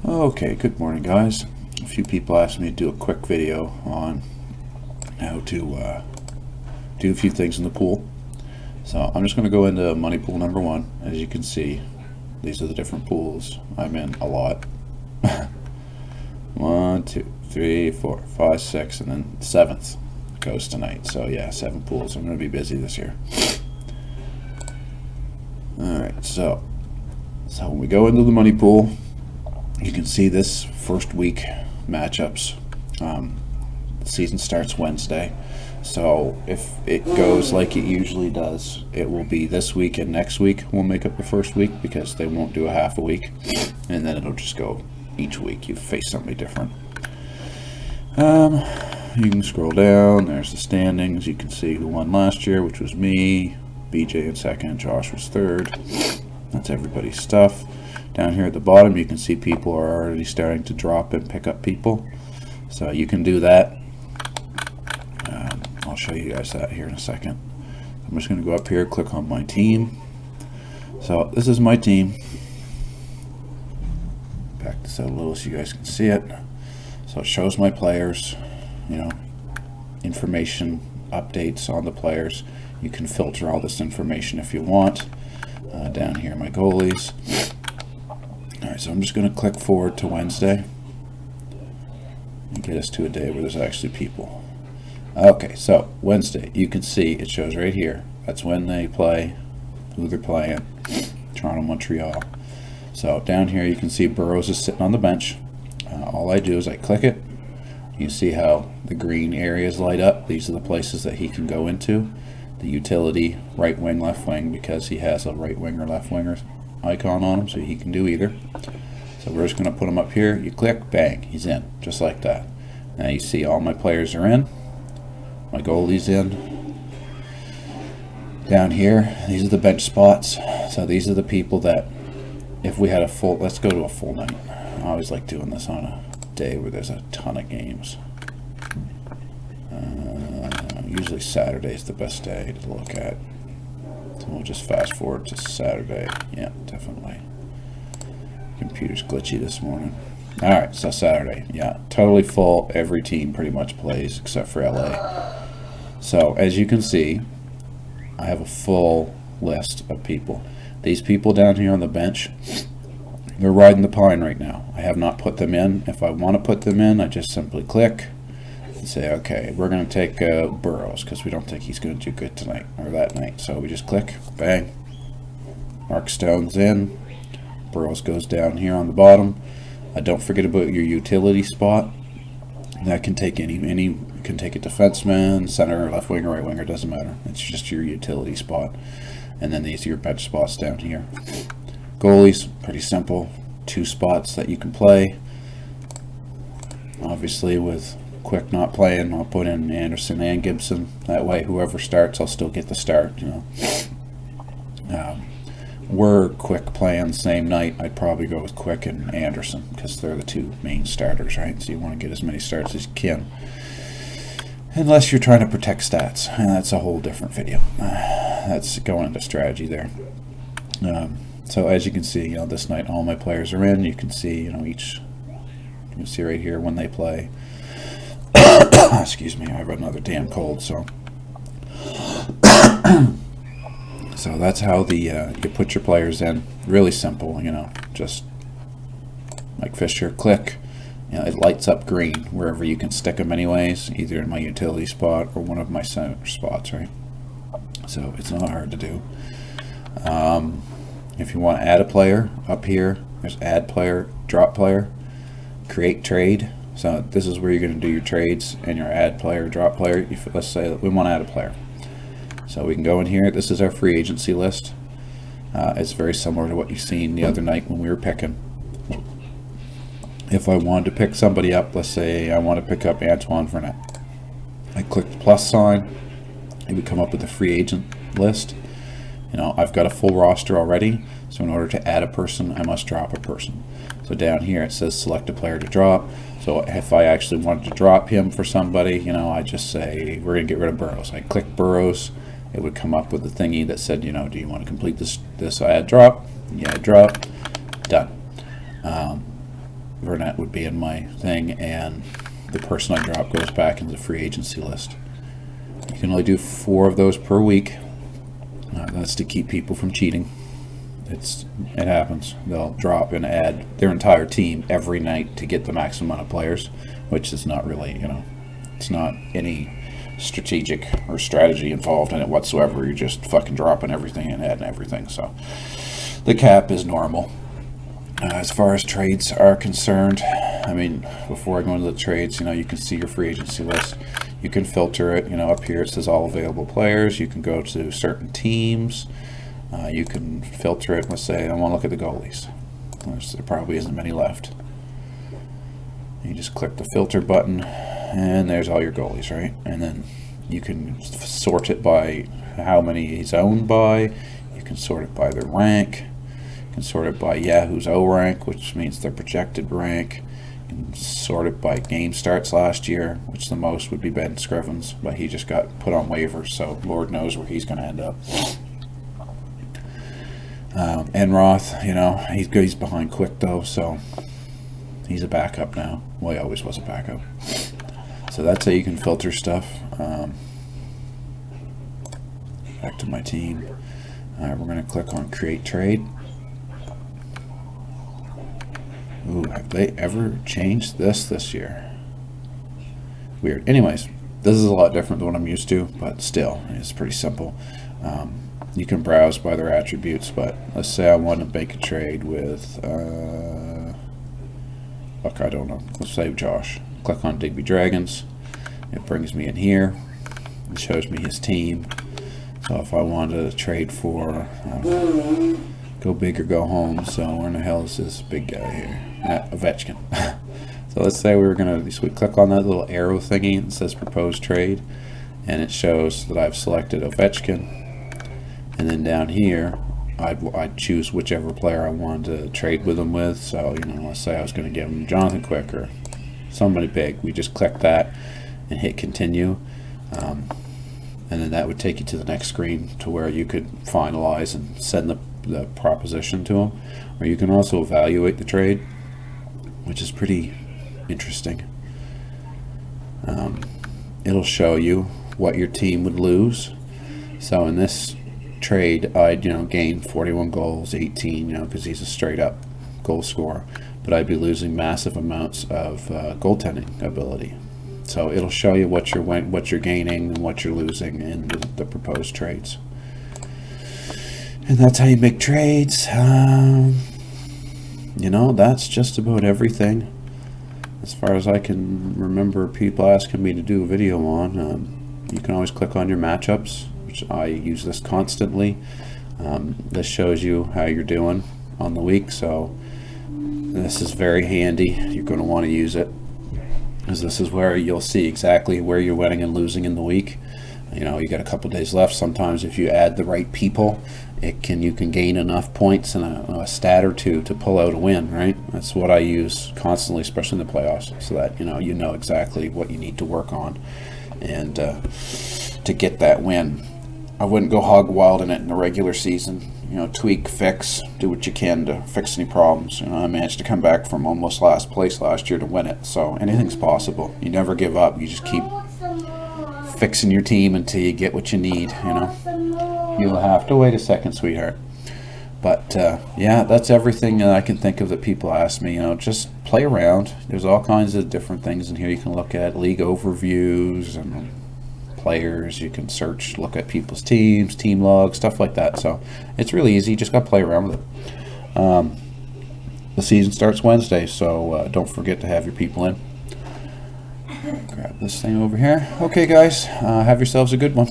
Okay, good morning, guys. A few people asked me to do a quick video on how to do a few things in the pool. So I'm just going to go into money pool number one. As you can see, these are the different pools I'm in a lot. 1, 2, 3, 4, 5, 6, and then 7th goes tonight. So yeah, 7 pools. I'm going to be busy this year. Alright, so when we go into the money pool, you can see this first week matchups. The season starts Wednesday, so if it goes like it usually does, it will be this week and next week will make up the first week, because they won't do a half a week, and then it'll just go each week. You face somebody different. You can scroll down. There's the standings. You can see who won last year, which was me. BJ in second, Josh was third. That's everybody's stuff. Down here at the bottom, you can see people are already starting to drop and pick up people. So you can do that. I'll show you guys that here in a second. I'm just going to go up here, click on my team. So this is my team. Back this out a little so you guys can see it. So it shows my players, information, updates on the players. You can filter all this information if you want. Down here, my goalies. Alright, so I'm just going to click forward to Wednesday and get us to a day where there's actually people. Okay, so Wednesday, you can see it shows right here. That's when they play, who they're playing, Toronto, Montreal. So down here you can see Burrows is sitting on the bench. All I do is I click it. You see how the green areas light up. These are the places that he can go into. The utility, right wing, left wing, because he has a right winger, left winger icon on him, so he can do either. So we're just going to put him up here. You click, bang, he's in, just like that. Now you see all my players are in. My goalie's in. Down here, these are the bench spots. So these are the people that, if we had a full, let's go to a full night. I always like doing this on a day where there's a ton of games. Usually Saturday's the best day to look at. So we'll just fast forward to Saturday. Yeah, definitely. Computer's glitchy this morning. Alright, so Saturday. Yeah, totally full. Every team pretty much plays except for LA. So as you can see, I have a full list of people. These people down here on the bench, they're riding the pine right now. I have not put them in. If I want to put them in, I just simply click and say, okay, we're going to take Burrows, because we don't think he's going to do good tonight or that night. So we just click, bang, Mark Stone's in. Burrows goes down here on the bottom. Don't forget about your utility spot. That can take any can take a defenseman, center, left winger, right winger, doesn't matter. It's just your utility spot. And then these are your bench spots down here. Goalies, pretty simple. 2 spots that you can play. Obviously, with Quick not playing, I'll put in Anderson and Gibson. That way, whoever starts, I'll still get the start. Were Quick playing the same night, I'd probably go with Quick and Anderson, because they're the 2 main starters, right? So you want to get as many starts as you can, unless you're trying to protect stats, and that's a whole different video. That's going into strategy there. So as you can see, this night all my players are in. You can see, each. You can see right here when they play. Excuse me, I have another damn cold, so. So that's how you put your players in. Really simple, just like Fisher, click. It lights up green wherever you can stick them anyways, either in my utility spot or one of my center spots, right? So it's not hard to do. If you want to add a player, up here, there's add player, drop player, create trade. So this is where you're going to do your trades and your add player, drop player. Let's say that we want to add a player. So we can go in here. This is our free agency list. It's very similar to what you've seen the other night when we were picking. If I wanted to pick somebody up, let's say I want to pick up Antoine Vernet. I click the plus sign. It would come up with a free agent list. I've got a full roster already. So in order to add a person, I must drop a person. So down here it says select a player to drop. So if I actually wanted to drop him for somebody, I just say we're going to get rid of Burrows. I click Burrows. It would come up with a thingy that said, do you want to complete this add drop? Yeah, drop. Done. Vernet would be in my thing, and the person I drop goes back into the free agency list. You can only do 4 of those per week. That's to keep people from cheating. It happens. They'll drop and add their entire team every night to get the maximum amount of players, which is not really, it's not any strategic or strategy involved in it whatsoever. You're just fucking dropping everything and adding everything. So the cap is normal. As far as trades are concerned, I mean, before I go into the trades, you can see your free agency list. You can filter it. Up here it says all available players. You can go to certain teams. You can filter it. Let's say I want to look at the goalies. There probably isn't many left. You just click the filter button, and there's all your goalies, right? And then you can sort it by how many he's owned by. You can sort it by their rank. You can sort it by Yahoo's O rank, which means their projected rank. You can sort it by game starts last year, which the most would be Ben Scrivens, but he just got put on waivers, so Lord knows where he's going to end up. Enroth, he's behind Quick though, so he's a backup now. Well, he always was a backup. So that's how you can filter stuff. Back to my team. We're going to click on Create Trade. Ooh, have they ever changed this year? Weird. Anyways, this is a lot different than what I'm used to, but still, it's pretty simple. You can browse by their attributes, but let's say I want to make a trade with, I don't know. Let's say Josh. Click on Digby Dragons. It brings me in here. It shows me his team. So if I wanted to trade for go big or go home, so where in the hell is this big guy here? Ovechkin. So let's say we click on that little arrow thingy that says Propose Trade, and it shows that I've selected Ovechkin. And then down here, I'd choose whichever player I wanted to trade with him with. So, let's say I was going to give him Jonathan Quick or somebody big. We just click that and hit continue. And then that would take you to the next screen to where you could finalize and send the proposition to him. Or you can also evaluate the trade, which is pretty interesting. It'll show you what your team would lose. So in this trade, I'd gain 41 goals, 18, because he's a straight up goal scorer, but I'd be losing massive amounts of goaltending ability. So it'll show you what you're gaining and what you're losing in the proposed trades. And that's how you make trades. That's just about everything as far as I can remember people asking me to do a video on. You can always click on your matchups, which I use this constantly. This shows you how you're doing on the week, so this is very handy. You're going to want to use it, because this is where you'll see exactly where you're winning and losing in the week. You got a couple days left. Sometimes if you add the right people, you can gain enough points and a stat or two to pull out a win, right? That's what I use constantly, especially in the playoffs, so that you know exactly what you need to work on and to get that win. I wouldn't go hog wild in it in the regular season. Tweak, fix, do what you can to fix any problems. I managed to come back from almost last place last year to win it, so anything's possible. You never give up. You just keep fixing your team until you get what you need. You'll have to wait a second, sweetheart. But yeah, that's everything that I can think of that people ask me. Just play around. There's all kinds of different things in here you can look at. League overviews and players. You can search, look at people's teams, team logs, stuff like that. So it's really easy. You just got to play around with it. The season starts Wednesday, so don't forget to have your people in. Grab this thing over here. Okay, guys, have yourselves a good one.